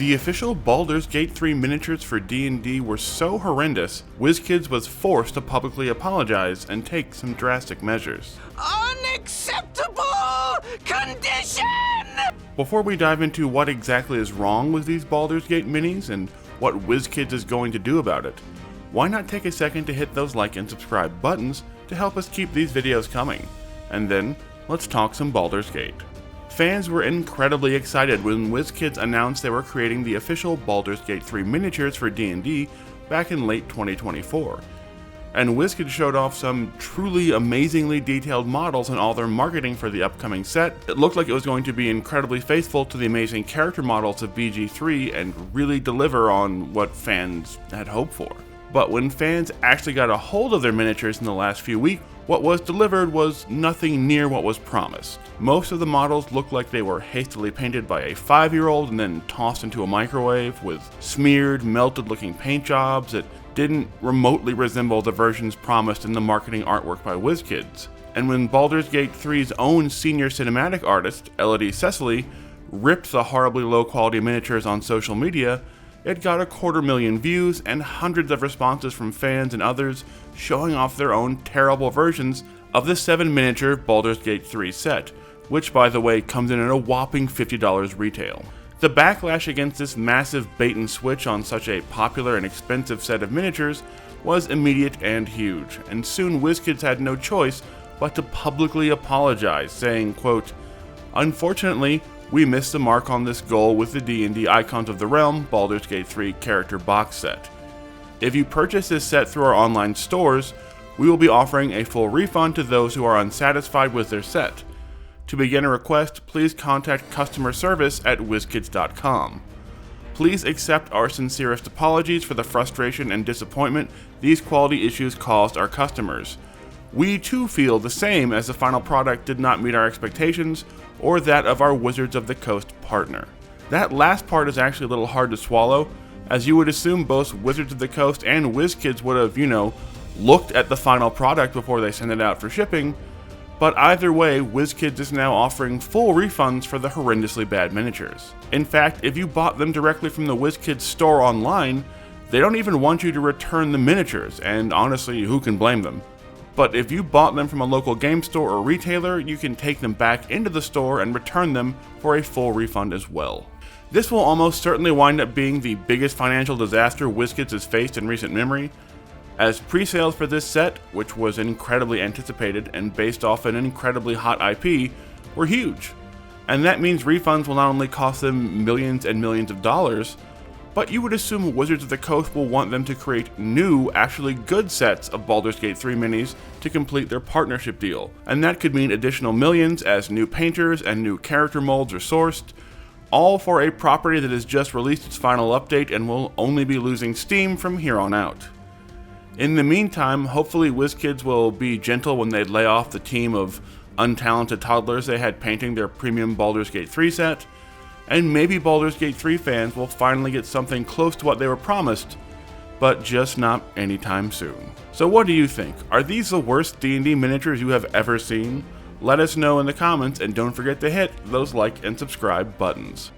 The official Baldur's Gate 3 miniatures for D&D were so horrendous, WizKids was forced to publicly apologize and take some drastic measures. Unacceptable condition! Before we dive into what exactly is wrong with these Baldur's Gate minis and what WizKids is going to do about it, why not take a second to hit those like and subscribe buttons to help us keep these videos coming? And then, let's talk some Baldur's Gate. Fans were incredibly excited when WizKids announced they were creating the official Baldur's Gate 3 miniatures for D&D back in late 2024. And WizKids showed off some truly amazingly detailed models in all their marketing for the upcoming set. It looked like it was going to be incredibly faithful to the amazing character models of BG3 and really deliver on what fans had hoped for. But when fans actually got a hold of their miniatures in the last few weeks, what was delivered was nothing near what was promised. Most of the models looked like they were hastily painted by a 5-year-old and then tossed into a microwave with smeared, melted looking paint jobs that didn't remotely resemble the versions promised in the marketing artwork by WizKids. And when Baldur's Gate 3's own senior cinematic artist, Elodie Cecily, ripped the horribly low quality miniatures on social media, it got 250,000 views and hundreds of responses from fans and others showing off their own terrible versions of the 7-miniature Baldur's Gate 3 set, which by the way comes in at a whopping $50 retail. The backlash against this massive bait and switch on such a popular and expensive set of miniatures was immediate and huge, and soon WizKids had no choice but to publicly apologize, saying, quote, "Unfortunately, we missed the mark on this goal with the D&D Icons of the Realm Baldur's Gate 3 character box set. If you purchase this set through our online stores, we will be offering a full refund to those who are unsatisfied with their set. To begin a request, please contact customer service at WizKids.com. Please accept our sincerest apologies for the frustration and disappointment these quality issues caused our customers. We too feel the same, as the final product did not meet our expectations or that of our Wizards of the Coast partner." That last part is actually a little hard to swallow, as you would assume both Wizards of the Coast and WizKids would have, looked at the final product before they sent it out for shipping, but either way, WizKids is now offering full refunds for the horrendously bad miniatures. In fact, if you bought them directly from the WizKids store online, they don't even want you to return the miniatures, and honestly, who can blame them? But if you bought them from a local game store or retailer, you can take them back into the store and return them for a full refund as well. This will almost certainly wind up being the biggest financial disaster WizKids has faced in recent memory, as pre-sales for this set, which was incredibly anticipated and based off an incredibly hot IP, were huge. And that means refunds will not only cost them millions and millions of dollars, but you would assume Wizards of the Coast will want them to create new, actually good sets of Baldur's Gate 3 minis to complete their partnership deal. And that could mean additional millions as new painters and new character molds are sourced, all for a property that has just released its final update and will only be losing steam from here on out. In the meantime, hopefully WizKids will be gentle when they lay off the team of untalented toddlers they had painting their premium Baldur's Gate 3 set, and maybe Baldur's Gate 3 fans will finally get something close to what they were promised, but just not anytime soon. So what do you think? Are these the worst D&D miniatures you have ever seen? Let us know in the comments, and don't forget to hit those like and subscribe buttons.